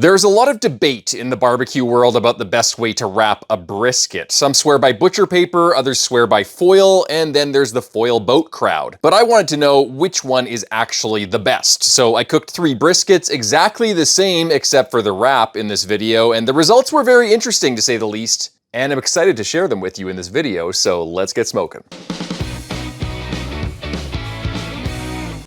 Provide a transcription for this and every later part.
There's a lot of debate in the barbecue world about the best way to wrap a brisket. Some swear by butcher paper, others swear by foil, and then there's the foil boat crowd. But I wanted to know which one is actually the best. So I cooked 3 briskets, exactly the same except for the wrap in this video, and the results were very interesting to say the least. And I'm excited to share them with you in this video, so let's get smoking.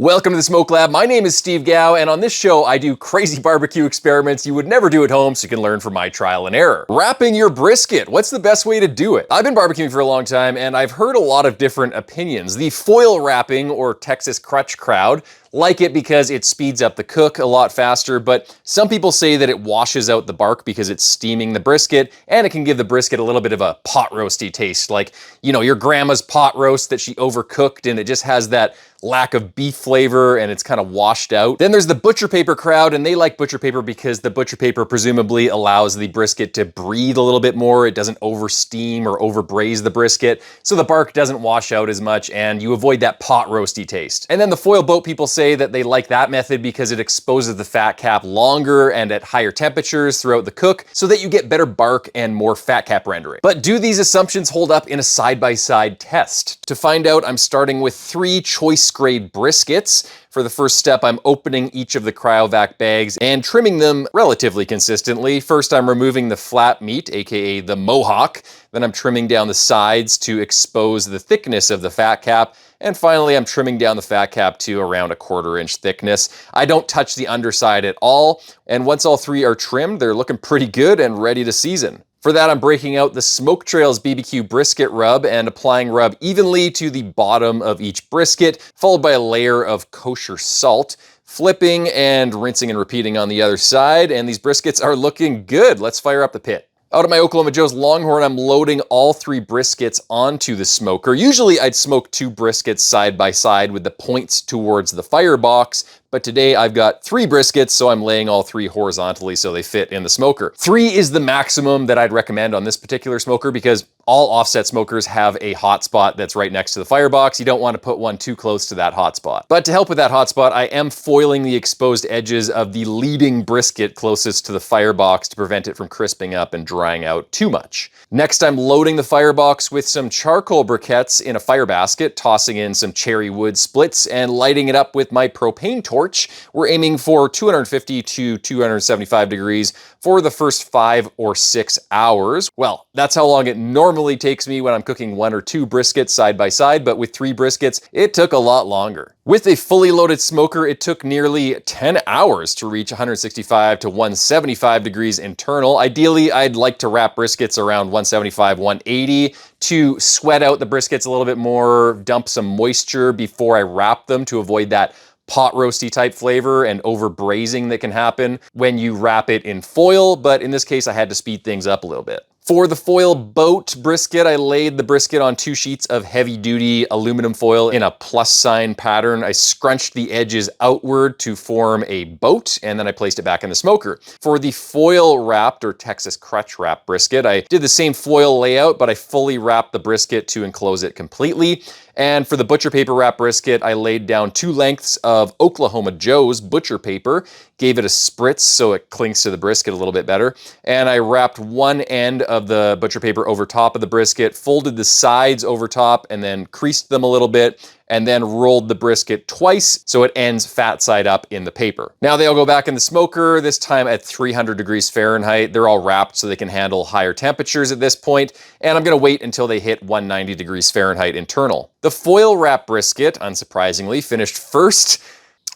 Welcome to the Smoke Lab. My name is Steve Gao, and on this show, I do crazy barbecue experiments you would never do at home so you can learn from my trial and error. Wrapping your brisket. What's the best way to do it? I've been barbecuing for a long time, and I've heard a lot of different opinions. The foil wrapping, or Texas Crutch crowd, like it because it speeds up the cook a lot faster, but some people say that it washes out the bark because it's steaming the brisket, and it can give the brisket a little bit of a pot roasty taste, like, you know, your grandma's pot roast that she overcooked and it just has that lack of beef flavor and it's kind of washed out. Then there's the butcher paper crowd, and they like butcher paper because the butcher paper presumably allows the brisket to breathe a little bit more. It doesn't over steam or over braise the brisket, so the bark doesn't wash out as much and you avoid that pot roasty taste. And then the foil boat people say that they like that method because it exposes the fat cap longer and at higher temperatures throughout the cook so that you get better bark and more fat cap rendering. But do these assumptions hold up in a side-by-side test? To find out, I'm starting with 3 choice grade briskets. For the first step, I'm opening each of the cryovac bags and trimming them relatively consistently. First, I'm removing the flat meat, aka the mohawk. Then I'm trimming down the sides to expose the thickness of the fat cap. And finally, I'm trimming down the fat cap to around 1/4 inch thickness. I don't touch the underside at all. And once all 3 are trimmed, they're looking pretty good and ready to season. For that, I'm breaking out the Smoke Trails BBQ brisket rub and applying rub evenly to the bottom of each brisket, followed by a layer of kosher salt, flipping and rinsing and repeating on the other side. And these briskets are looking good. Let's fire up the pit. Out of my Oklahoma Joe's Longhorn, I'm loading all 3 briskets onto the smoker. Usually I'd smoke 2 briskets side by side with the points towards the firebox, but today I've got 3 briskets, so I'm laying all 3 horizontally so they fit in the smoker. 3 is the maximum that I'd recommend on this particular smoker because all offset smokers have a hot spot that's right next to the firebox. You don't want to put one too close to that hot spot. But to help with that hot spot, I am foiling the exposed edges of the leading brisket closest to the firebox to prevent it from crisping up and drying out too much. Next, I'm loading the firebox with some charcoal briquettes in a fire basket, tossing in some cherry wood splits, and lighting it up with my propane torch. We're aiming for 250 to 275 degrees for the first 5 or 6 hours. Well, that's how long it normally takes me when I'm cooking 1 or 2 briskets side by side, but with 3 briskets, it took a lot longer. With a fully loaded smoker, it took nearly 10 hours to reach 165 to 175 degrees internal. Ideally, I'd like to wrap briskets around 175, 180 to sweat out the briskets a little bit more, dump some moisture before I wrap them to avoid that pot roasty type flavor and over braising that can happen when you wrap it in foil, but in this case I had to speed things up a little bit. For the foil boat brisket, I laid the brisket on 2 sheets of heavy-duty aluminum foil in a plus sign pattern. I scrunched the edges outward to form a boat, and then I placed it back in the smoker. For the foil wrapped, or Texas Crutch wrap brisket, I did the same foil layout, but I fully wrapped the brisket to enclose it completely. And for the butcher paper wrap brisket, I laid down 2 lengths of Oklahoma Joe's butcher paper, gave it a spritz so it clings to the brisket a little bit better, and I wrapped one end of the butcher paper over top of the brisket, folded the sides over top, and then creased them a little bit, and then rolled the brisket twice so it ends fat side up in the paper. Now they all go back in the smoker, this time at 300 degrees Fahrenheit. They're all wrapped so they can handle higher temperatures at this point, and I'm gonna wait until they hit 190 degrees Fahrenheit internal. The foil wrap brisket, unsurprisingly, finished first.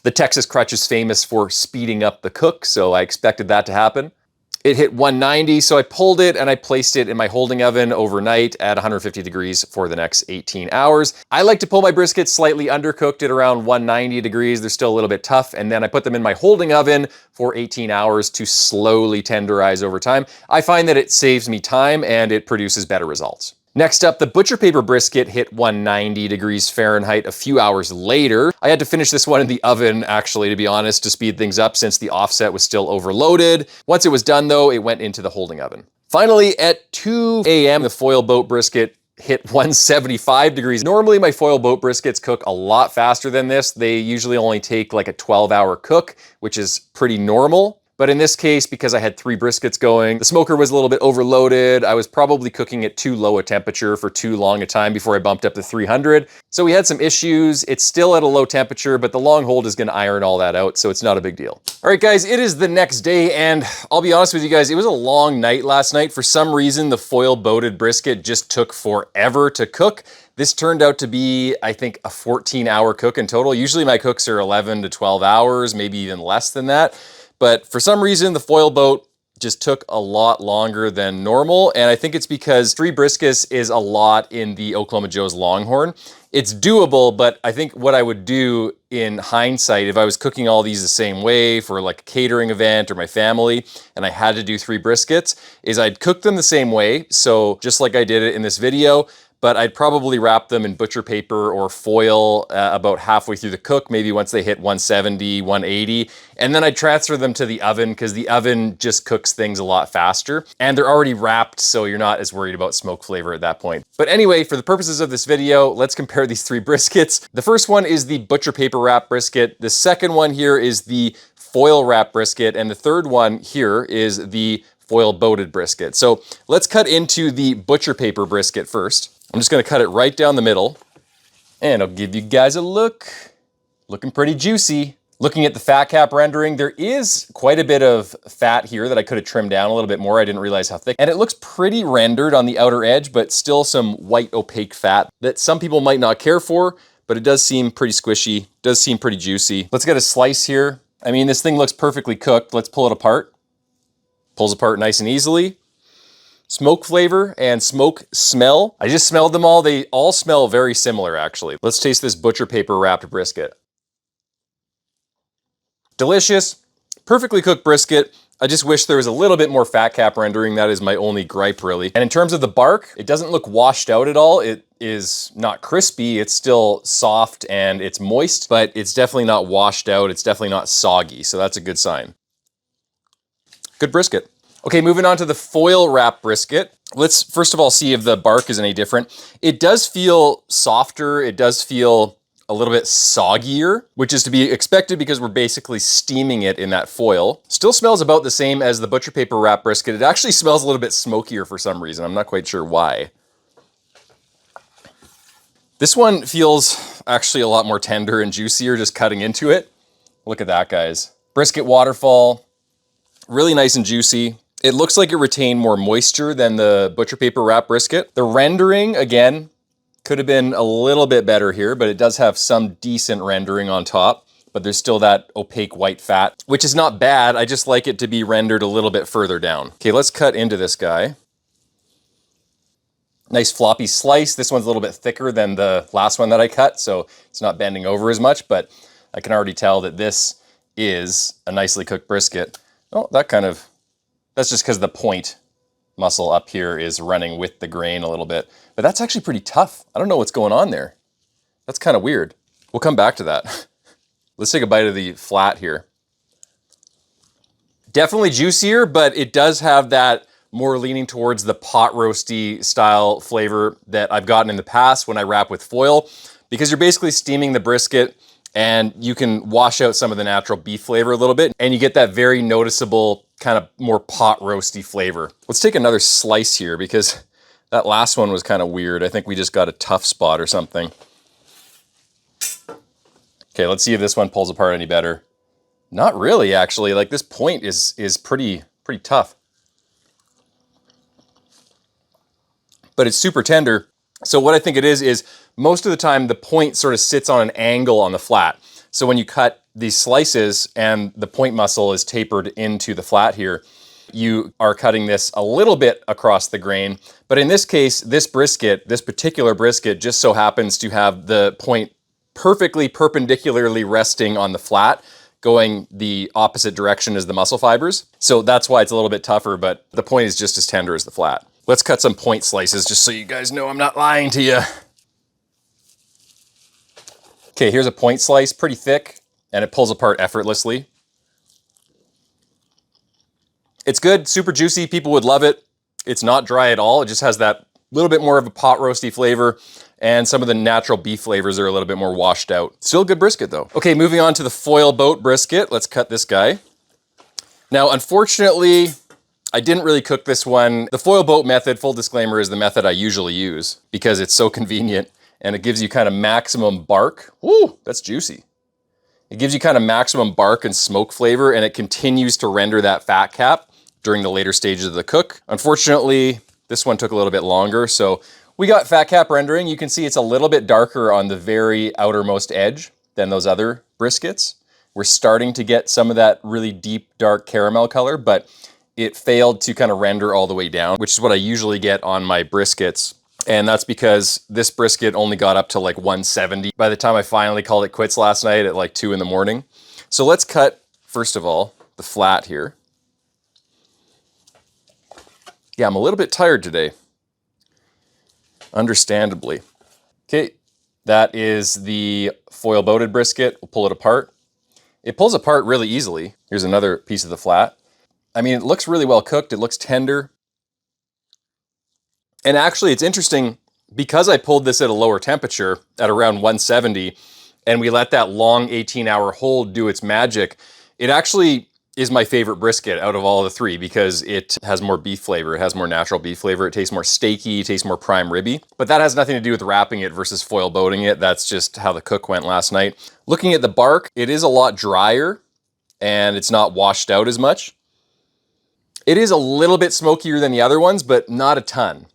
The Texas Crutch is famous for speeding up the cook, so I expected that to happen. It hit 190, so I pulled it and I placed it in my holding oven overnight at 150 degrees for the next 18 hours. I like to pull my briskets slightly undercooked at around 190 degrees. They're still a little bit tough, and then I put them in my holding oven for 18 hours to slowly tenderize over time. I find that it saves me time and it produces better results. Next up, the butcher paper brisket hit 190 degrees Fahrenheit a few hours later. I had to finish this one in the oven, actually, to be honest, to speed things up since the offset was still overloaded. Once it was done, though, it went into the holding oven. Finally, at 2 a.m., the foil boat brisket hit 175 degrees. Normally my foil boat briskets cook a lot faster than this. They usually only take like a 12-hour cook, which is pretty normal. But in this case, because I had 3 briskets going, the smoker was a little bit overloaded. I was probably cooking at too low a temperature for too long a time before I bumped up to 300. So we had some issues. It's still at a low temperature, but the long hold is gonna iron all that out, so it's not a big deal. All right, guys, it is the next day, and I'll be honest with you guys, it was a long night last night. For some reason, the foil boated brisket just took forever to cook. This turned out to be, I think, a 14-hour cook in total. Usually my cooks are 11 to 12 hours, maybe even less than that. But for some reason, the foil boat just took a lot longer than normal. And I think it's because 3 briskets is a lot in the Oklahoma Joe's Longhorn. It's doable, but I think what I would do in hindsight, if I was cooking all these the same way for like a catering event or my family, and I had to do 3 briskets, is I'd cook them the same way. So just like I did it in this video, but I'd probably wrap them in butcher paper or foil about halfway through the cook, maybe once they hit 170, 180. And then I'd transfer them to the oven because the oven just cooks things a lot faster. And they're already wrapped, so you're not as worried about smoke flavor at that point. But anyway, for the purposes of this video, let's compare these 3 briskets. The first one is the butcher paper wrap brisket. The second one here is the foil wrap brisket. And the third one here is the foil boated brisket. So let's cut into the butcher paper brisket first. I'm just gonna cut it right down the middle, and I'll give you guys a look. Looking pretty juicy. Looking at the fat cap rendering, there is quite a bit of fat here that I could have trimmed down a little bit more. I didn't realize how thick. And it looks pretty rendered on the outer edge, but still some white opaque fat that some people might not care for, but it does seem pretty squishy, does seem pretty juicy. Let's get a slice here. I mean, this thing looks perfectly cooked. Let's pull it apart. Pulls apart nice and easily. Smoke flavor and smoke smell. I just smelled them all. They all smell very similar, actually. Let's taste this butcher paper wrapped brisket. Delicious, perfectly cooked brisket. I just wish there was a little bit more fat cap rendering. That is my only gripe, really. And in terms of the bark, it doesn't look washed out at all. It is not crispy. It's still soft and it's moist, but it's definitely not washed out. It's definitely not soggy, so that's a good sign. Good brisket. Okay, moving on to the foil wrap brisket. Let's first of all see if the bark is any different. It does feel softer. It does feel a little bit soggier, which is to be expected because we're basically steaming it in that foil. Still smells about the same as the butcher paper wrap brisket. It actually smells a little bit smokier for some reason. I'm not quite sure why. This one feels actually a lot more tender and juicier just cutting into it. Look at that, guys. Brisket waterfall, really nice and juicy. It looks like it retained more moisture than the butcher paper wrap brisket. The rendering, again, could have been a little bit better here, but it does have some decent rendering on top, but there's still that opaque white fat, which is not bad. I just like it to be rendered a little bit further down. Okay, let's cut into this guy. Nice floppy slice. This one's a little bit thicker than the last one that I cut, so it's not bending over as much, but I can already tell that this is a nicely cooked brisket. Oh, that's just because the point muscle up here is running with the grain a little bit. But that's actually pretty tough. I don't know what's going on there. That's kind of weird. We'll come back to that. Let's take a bite of the flat here. Definitely juicier, but it does have that more leaning towards the pot roasty style flavor that I've gotten in the past when I wrap with foil, because you're basically steaming the brisket and you can wash out some of the natural beef flavor a little bit, and you get that very noticeable kind of more pot roasty flavor. Let's take another slice here because that last one was kind of weird. I think we just got a tough spot or something. Okay, let's see if this one pulls apart any better. Not really, actually. Like, this point is pretty tough. But it's super tender. So what I think it is most of the time the point sort of sits on an angle on the flat. So when you cut these slices and the point muscle is tapered into the flat here, you are cutting this a little bit across the grain. But in this case, this particular brisket just so happens to have the point perfectly perpendicularly resting on the flat, going the opposite direction as the muscle fibers. So that's why it's a little bit tougher, but the point is just as tender as the flat. Let's cut some point slices just so you guys know I'm not lying to you. Okay, here's a point slice, pretty thick, and it pulls apart effortlessly. It's good, super juicy, people would love it. It's not dry at all, it just has that little bit more of a pot roasty flavor, and some of the natural beef flavors are a little bit more washed out. Still a good brisket though. Okay, moving on to the foil boat brisket. Let's cut this guy. Now, unfortunately, I didn't really cook this one. The foil boat method, full disclaimer, is the method I usually use because it's so convenient and it gives you kind of maximum bark. Woo, that's juicy. It gives you kind of maximum bark and smoke flavor, and it continues to render that fat cap during the later stages of the cook. Unfortunately, this one took a little bit longer, so we got fat cap rendering. You can see it's a little bit darker on the very outermost edge than those other briskets. We're starting to get some of that really deep, dark caramel color, but it failed to kind of render all the way down, which is what I usually get on my briskets. And that's because this brisket only got up to like 170 by the time I finally called it quits last night at like 2 in the morning. So let's cut, first of all, the flat here. Yeah, I'm a little bit tired today, understandably. Okay, that is the foil boated brisket. We'll pull it apart. It pulls apart really easily. Here's another piece of the flat. I mean, it looks really well cooked. It looks tender. And actually, it's interesting because I pulled this at a lower temperature at around 170 and we let that long 18-hour hold do its magic. It actually is my favorite brisket out of all the three because it has more beef flavor. It has more natural beef flavor. It tastes more steaky, it tastes more prime ribby. But that has nothing to do with wrapping it versus foil boating it. That's just how the cook went last night. Looking at the bark, it is a lot drier and it's not washed out as much. It is a little bit smokier than the other ones, but not a ton.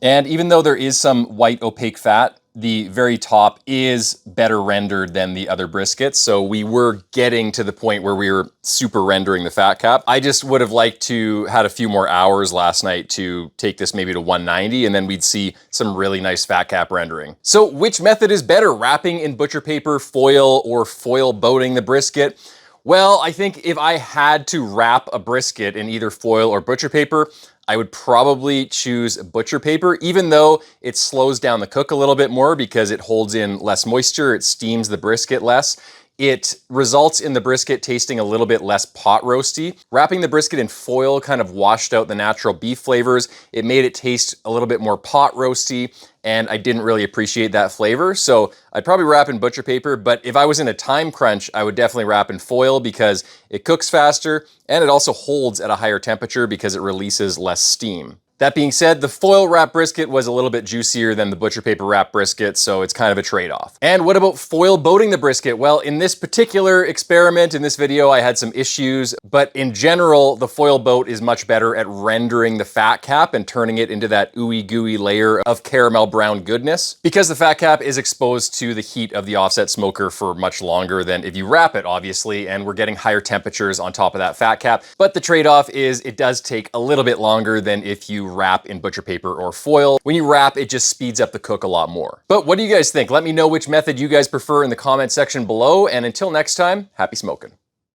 And even though there is some white opaque fat, the very top is better rendered than the other briskets. So we were getting to the point where we were super rendering the fat cap. I just would have liked to had a few more hours last night to take this maybe to 190 and then we'd see some really nice fat cap rendering. So which method is better, wrapping in butcher paper, foil, or foil boating the brisket? Well, I think if I had to wrap a brisket in either foil or butcher paper, I would probably choose butcher paper, even though it slows down the cook a little bit more because it holds in less moisture, it steams the brisket less. It results in the brisket tasting a little bit less pot roasty. Wrapping the brisket in foil kind of washed out the natural beef flavors. It made it taste a little bit more pot roasty, and I didn't really appreciate that flavor. So I'd probably wrap in butcher paper, but if I was in a time crunch, I would definitely wrap in foil because it cooks faster and it also holds at a higher temperature because it releases less steam. That being said, the foil wrap brisket was a little bit juicier than the butcher paper wrap brisket, so it's kind of a trade-off. And what about foil boating the brisket? Well, in this particular experiment, in this video, I had some issues, but in general, the foil boat is much better at rendering the fat cap and turning it into that ooey gooey layer of caramel brown goodness, because the fat cap is exposed to the heat of the offset smoker for much longer than if you wrap it, obviously, and we're getting higher temperatures on top of that fat cap. But the trade-off is it does take a little bit longer than if you wrap in butcher paper or foil. When you wrap, it just speeds up the cook a lot more. But what do you guys think? Let me know which method you guys prefer in the comment section below, and until next time, happy smoking.